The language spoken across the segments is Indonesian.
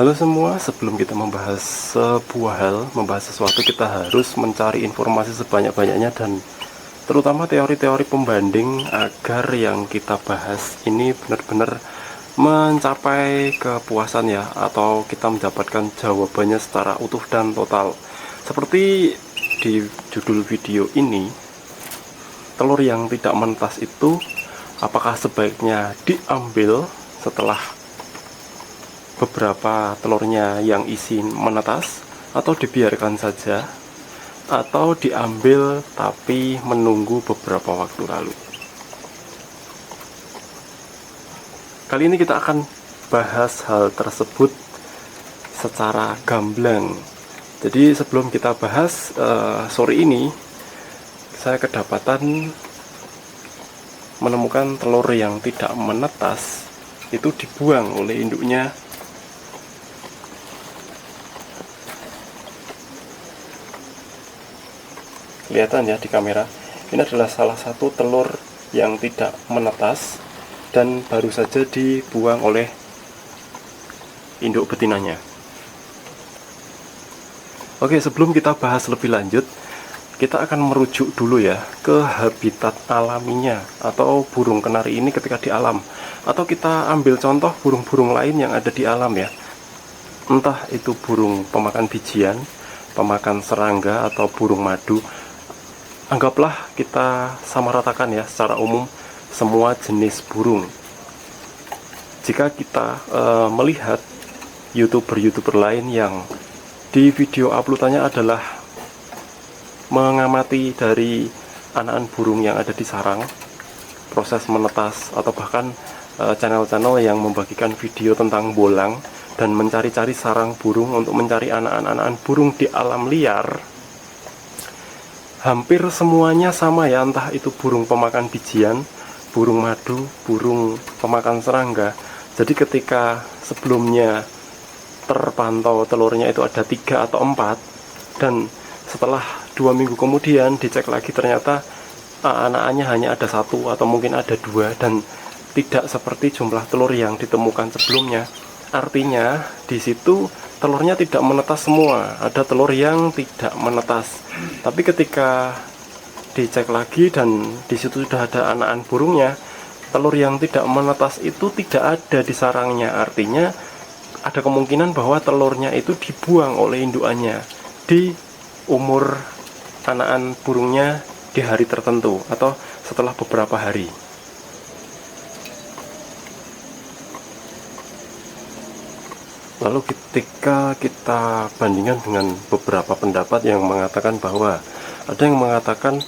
Halo semua, sebelum kita membahas sebuah hal, membahas sesuatu, kita harus mencari informasi sebanyak-banyaknya dan terutama teori-teori pembanding agar yang kita bahas ini benar-benar mencapai kepuasan ya, atau kita mendapatkan jawabannya secara utuh dan total. Seperti di judul video ini, telur yang tidak menetas itu apakah sebaiknya diambil setelah beberapa telurnya yang isi menetas, atau dibiarkan saja, atau diambil tapi menunggu beberapa waktu lalu. Kali ini kita akan bahas hal tersebut secara gamblang. Jadi sebelum kita bahas, sore ini saya kedapatan menemukan telur yang tidak menetas itu dibuang oleh induknya. Kelihatan ya di kamera, ini adalah salah satu telur yang tidak menetas dan baru saja dibuang oleh induk betinanya. Oke, sebelum kita bahas lebih lanjut, kita akan merujuk dulu ya ke habitat alaminya atau burung kenari ini ketika di alam, atau kita ambil contoh burung-burung lain yang ada di alam ya, entah itu burung pemakan bijian, pemakan serangga, atau burung madu. Anggaplah kita samaratakan ya secara umum semua jenis burung. Jika kita melihat YouTuber lain yang di video uploadannya adalah mengamati dari anakan burung yang ada di sarang, proses menetas, atau bahkan channel-channel yang membagikan video tentang bolang dan mencari-cari sarang burung untuk mencari anakan burung di alam liar, hampir semuanya sama ya, entah itu burung pemakan bijian, burung madu, burung pemakan serangga. Jadi ketika sebelumnya terpantau telurnya itu ada 3 atau 4, dan setelah 2 minggu kemudian dicek lagi ternyata anakannya hanya ada 1 atau mungkin ada 2, dan tidak seperti jumlah telur yang ditemukan sebelumnya. Artinya di situ telurnya tidak menetas semua, ada telur yang tidak menetas. Tapi ketika dicek lagi dan di situ sudah ada anakan burungnya, telur yang tidak menetas itu tidak ada di sarangnya. Artinya ada kemungkinan bahwa telurnya itu dibuang oleh indukannya di umur anakan burungnya di hari tertentu atau setelah beberapa hari. Lalu ketika kita bandingkan dengan beberapa pendapat yang mengatakan bahwa ada yang mengatakan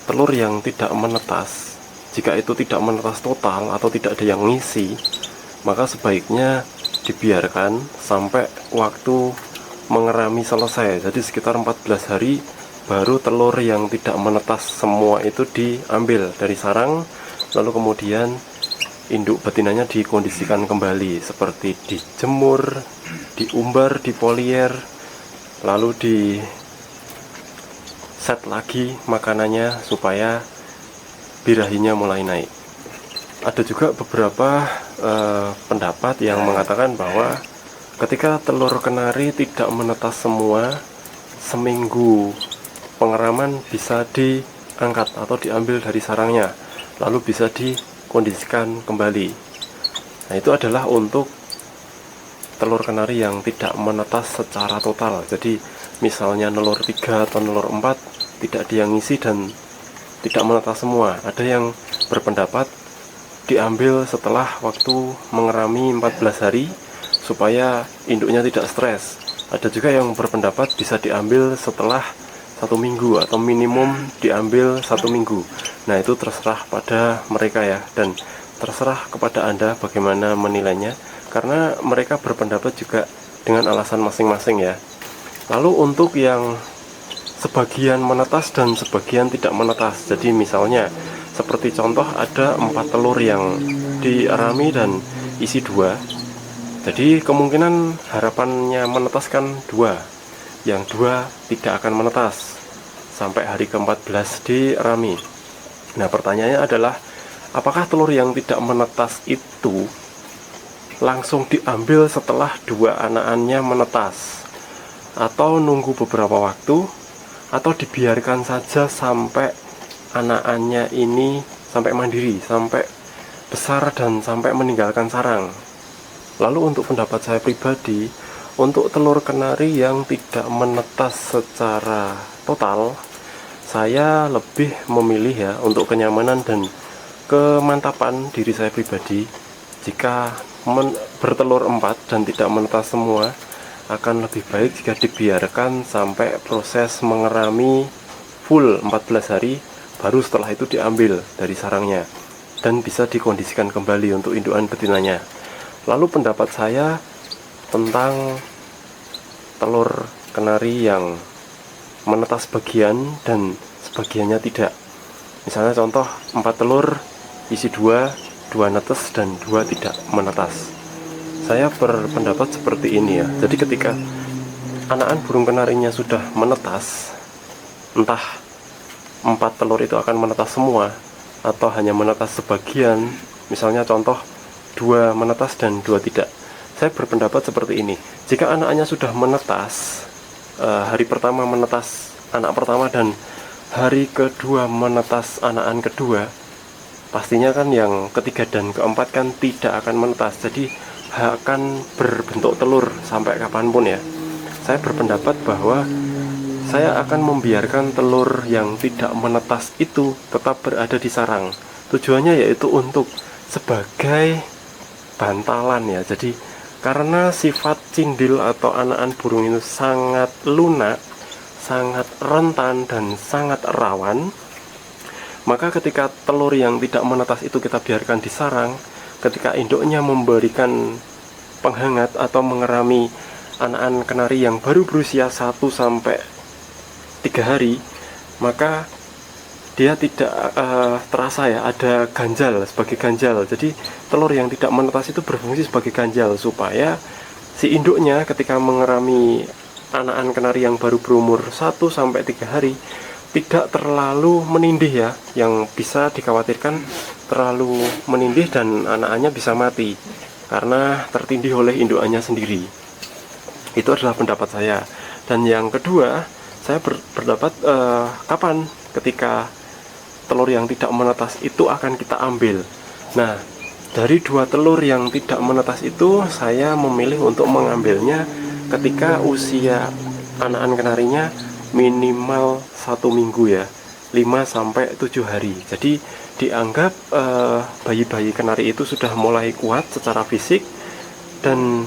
telur yang tidak menetas, jika itu tidak menetas total atau tidak ada yang ngisi, maka sebaiknya dibiarkan sampai waktu mengerami selesai. Jadi sekitar 14 hari baru telur yang tidak menetas semua itu diambil dari sarang, lalu kemudian induk betinanya dikondisikan kembali, seperti dijemur, diumbar, dipolier, lalu di set lagi makanannya supaya birahinya mulai naik. Ada juga beberapa pendapat yang mengatakan bahwa ketika telur kenari tidak menetas semua, seminggu pengeraman bisa diangkat atau diambil dari sarangnya, lalu bisa dikondisikan kembali. Nah, itu adalah untuk telur kenari yang tidak menetas secara total. Jadi misalnya nelur 3 atau nelur 4 tidak ada yang ngisi dan tidak menetas semua. Ada yang berpendapat diambil setelah waktu mengerami 14 hari supaya induknya tidak stres. Ada juga yang berpendapat bisa diambil setelah 1 minggu atau minimum diambil 1 minggu. Nah, itu terserah pada mereka ya, dan terserah kepada Anda bagaimana menilainya, karena mereka berpendapat juga dengan alasan masing-masing ya. Lalu untuk yang sebagian menetas dan sebagian tidak menetas, jadi misalnya seperti contoh ada 4 telur yang diarami dan isi 2, jadi kemungkinan harapannya menetaskan 2, yang 2 tidak akan menetas sampai hari ke-14 dirami. Nah, pertanyaannya adalah apakah telur yang tidak menetas itu langsung diambil setelah dua anakannya menetas, atau nunggu beberapa waktu, atau dibiarkan saja sampai anakannya ini sampai mandiri, sampai besar dan sampai meninggalkan sarang. Lalu untuk pendapat saya pribadi, untuk telur kenari yang tidak menetas secara total, saya lebih memilih ya, untuk kenyamanan dan kemantapan diri saya pribadi, jika bertelur 4 dan tidak menetas semua, akan lebih baik jika dibiarkan sampai proses mengerami full 14 hari, baru setelah itu diambil dari sarangnya dan bisa dikondisikan kembali untuk indukan betinanya. Lalu pendapat saya tentang telur kenari yang menetas sebagian dan sebagiannya tidak. Misalnya contoh 4 telur isi 2 netes dan 2 tidak menetas. Saya berpendapat seperti ini ya. Jadi ketika anakan burung kenarinya sudah menetas, entah 4 telur itu akan menetas semua atau hanya menetas sebagian, misalnya contoh 2 menetas dan 2 tidak. Saya berpendapat seperti ini. Jika anakannya sudah menetas, hari pertama menetas anak pertama dan hari kedua menetas anakan kedua, pastinya kan yang ketiga dan keempat kan tidak akan menetas. Jadi akan berbentuk telur sampai kapanpun ya. Saya berpendapat bahwa saya akan membiarkan telur yang tidak menetas itu tetap berada di sarang. Tujuannya yaitu untuk sebagai bantalan ya. Jadi karena sifat cindil atau anakan burung itu sangat lunak, sangat rentan dan sangat rawan, maka ketika telur yang tidak menetas itu kita biarkan di sarang, ketika induknya memberikan penghangat atau mengerami anakan kenari yang baru berusia 1 sampai 3 hari, maka dia tidak terasa ya ada ganjal, sebagai ganjal. Jadi telur yang tidak menetas itu berfungsi sebagai ganjal supaya si induknya ketika mengerami anakan kenari yang baru berumur 1 sampai 3 hari tidak terlalu menindih ya, yang bisa dikhawatirkan terlalu menindih dan anakannya bisa mati karena tertindih oleh indukannya sendiri. Itu adalah pendapat saya. Dan yang kedua, saya berpendapat kapan ketika telur yang tidak menetas itu akan kita ambil. Nah, dari 2 telur yang tidak menetas itu saya memilih untuk mengambilnya ketika usia anakan kenarinya minimal 1 minggu ya, 5 sampai 7 hari. Jadi dianggap bayi-bayi kenari itu sudah mulai kuat secara fisik dan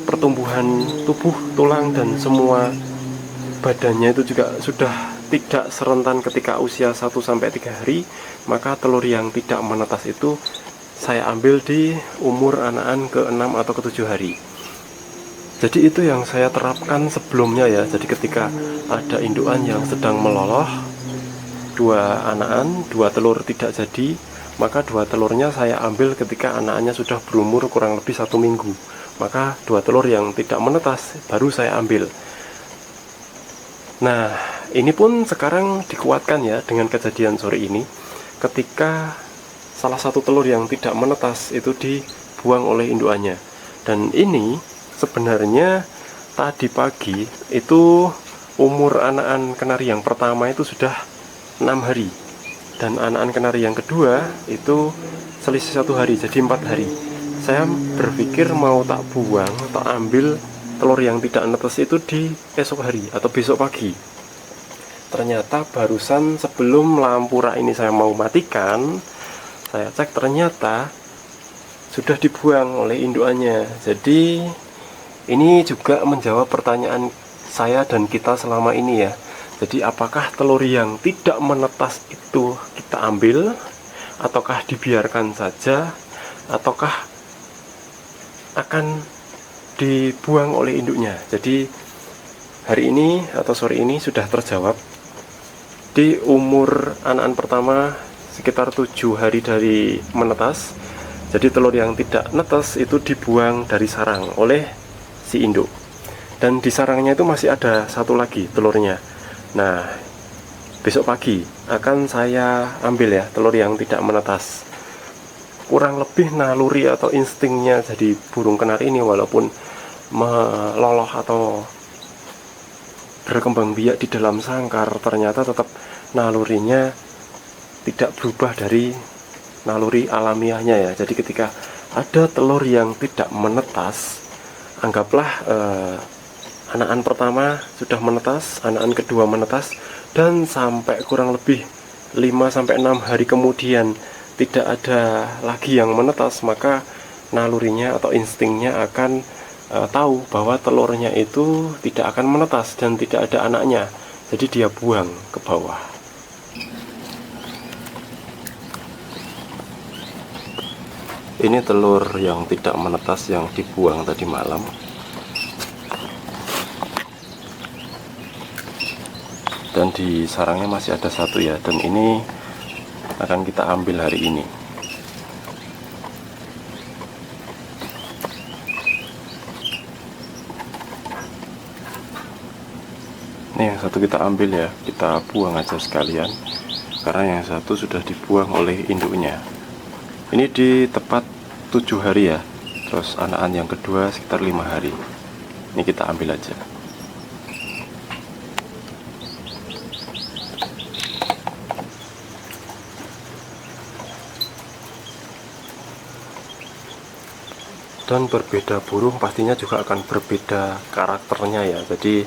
pertumbuhan tubuh, tulang dan semua badannya itu juga sudah tidak serentan ketika usia 1 sampai 3 hari, maka telur yang tidak menetas itu saya ambil di umur anakan ke-6 atau ke-7 hari. Jadi itu yang saya terapkan sebelumnya ya. Jadi ketika ada indukan yang sedang meloloh, 2 anakan, 2 telur tidak jadi, maka 2 telurnya saya ambil ketika anakannya sudah berumur kurang lebih 1 minggu. Maka 2 telur yang tidak menetas baru saya ambil. Nah, ini pun sekarang dikuatkan ya dengan kejadian sore ini, ketika salah satu telur yang tidak menetas itu dibuang oleh indukannya. Dan ini sebenarnya tadi pagi itu umur anakan kenari yang pertama itu sudah 6 hari, dan anakan kenari yang kedua itu selisih 1 hari, jadi 4 hari. Saya berpikir mau tak buang, tak ambil telur yang tidak netes itu di esok hari atau besok pagi. Ternyata barusan sebelum lampu rak ini saya mau matikan, saya cek ternyata sudah dibuang oleh indukannya. Jadi ini juga menjawab pertanyaan saya dan kita selama ini ya. Jadi apakah telur yang tidak menetas itu kita ambil, ataukah dibiarkan saja, ataukah akan dibuang oleh induknya. Jadi hari ini atau sore ini sudah terjawab. Di umur anakan pertama sekitar 7 hari dari menetas, jadi telur yang tidak netes itu dibuang dari sarang oleh si induk, dan di sarangnya itu masih ada 1 lagi telurnya. Nah, besok pagi akan saya ambil ya telur yang tidak menetas. kurang lebih naluri atau instingnya jadi burung kenari ini, walaupun meloloh atau berkembang biak di dalam sangkar, ternyata tetap nalurinya tidak berubah dari naluri alamiahnya ya. Jadi ketika ada telur yang tidak menetas, anggaplah anakan pertama sudah menetas, anakan kedua menetas, dan sampai kurang lebih 5-6 hari kemudian tidak ada lagi yang menetas, maka nalurinya atau instingnya akan tahu bahwa telurnya itu tidak akan menetas dan tidak ada anaknya, jadi dia buang ke bawah. Ini telur yang tidak menetas yang dibuang tadi malam. Dan di sarangnya masih ada satu ya, dan ini akan kita ambil hari ini. Ini yang satu kita ambil ya, kita buang aja sekalian, karena yang satu sudah dibuang oleh induknya. Ini di tepat 7 hari ya, terus anakan yang kedua sekitar 5 hari. Ini kita ambil aja. Dan berbeda burung pastinya juga akan berbeda karakternya ya. Jadi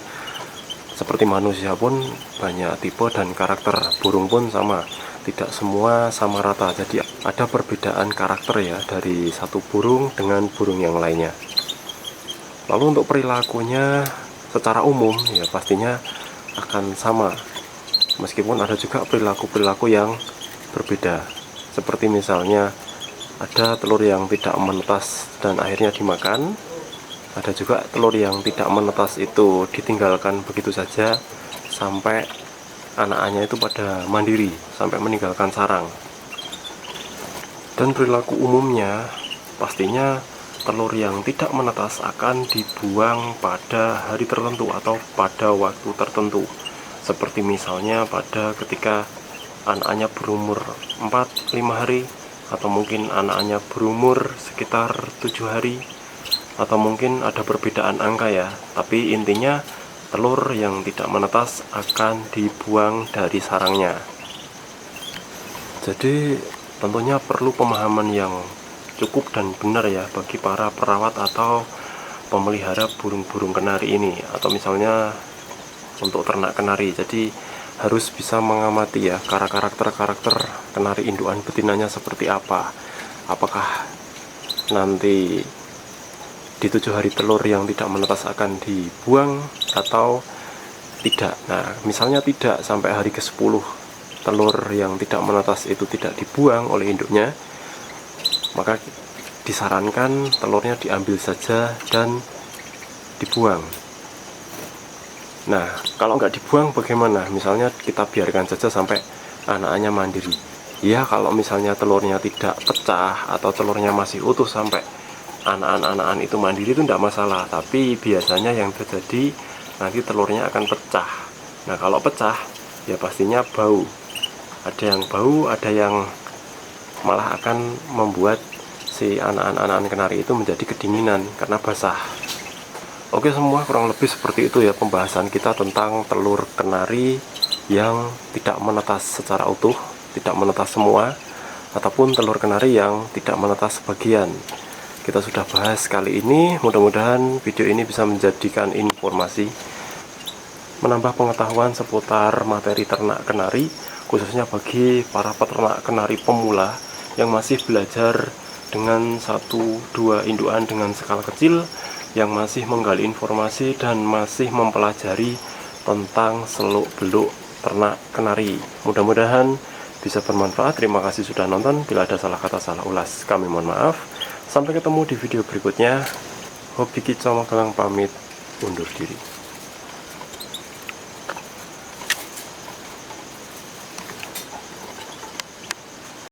seperti manusia pun banyak tipe dan karakter, burung pun sama, tidak semua sama rata. Jadi ada perbedaan karakter ya dari satu burung dengan burung yang lainnya. Lalu untuk perilakunya secara umum ya pastinya akan sama, meskipun ada juga perilaku-perilaku yang berbeda. Seperti misalnya ada telur yang tidak menetas dan akhirnya dimakan. Ada juga telur yang tidak menetas itu ditinggalkan begitu saja sampai anak-anaknya itu pada mandiri, sampai meninggalkan sarang. Dan perilaku umumnya pastinya telur yang tidak menetas akan dibuang pada hari tertentu atau pada waktu tertentu. Seperti misalnya pada ketika anak-anaknya berumur 4-5 hari, atau mungkin anak-anaknya berumur sekitar 7 hari, atau mungkin ada perbedaan angka ya, tapi intinya telur yang tidak menetas akan dibuang dari sarangnya. Jadi tentunya perlu pemahaman yang cukup dan benar ya bagi para perawat atau pemelihara burung-burung kenari ini, atau misalnya untuk ternak kenari. Jadi harus bisa mengamati ya karakter kenari indukan betinanya seperti apa. Apakah nanti di 7 hari telur yang tidak menetas akan dibuang atau tidak. Nah misalnya tidak, sampai hari ke-10 telur yang tidak menetas itu tidak dibuang oleh induknya, maka disarankan telurnya diambil saja dan dibuang. Nah kalau nggak dibuang bagaimana? Misalnya kita biarkan saja sampai anak-anaknya mandiri. Ya kalau misalnya telurnya tidak pecah atau telurnya masih utuh sampai anak-anak itu mandiri itu tidak masalah. Tapi biasanya yang terjadi nanti telurnya akan pecah. Nah kalau pecah ya pastinya bau. Ada yang bau, ada yang malah akan membuat si anak-anak kenari itu menjadi kedinginan karena basah. Oke semua, kurang lebih seperti itu ya pembahasan kita tentang telur kenari yang tidak menetas secara utuh, tidak menetas semua, ataupun telur kenari yang tidak menetas sebagian. Kita sudah bahas kali ini. Mudah-mudahan video ini bisa menjadikan informasi, menambah pengetahuan seputar materi ternak kenari, khususnya bagi para peternak kenari pemula yang masih belajar dengan 1-2 indukan dengan skala kecil, yang masih menggali informasi dan masih mempelajari tentang seluk-beluk ternak kenari. Mudah-mudahan bisa bermanfaat. Terima kasih sudah nonton. Bila ada salah kata, salah ulas, kami mohon maaf. Sampai ketemu di video berikutnya. Hobi Kicau Magelang pamit undur diri.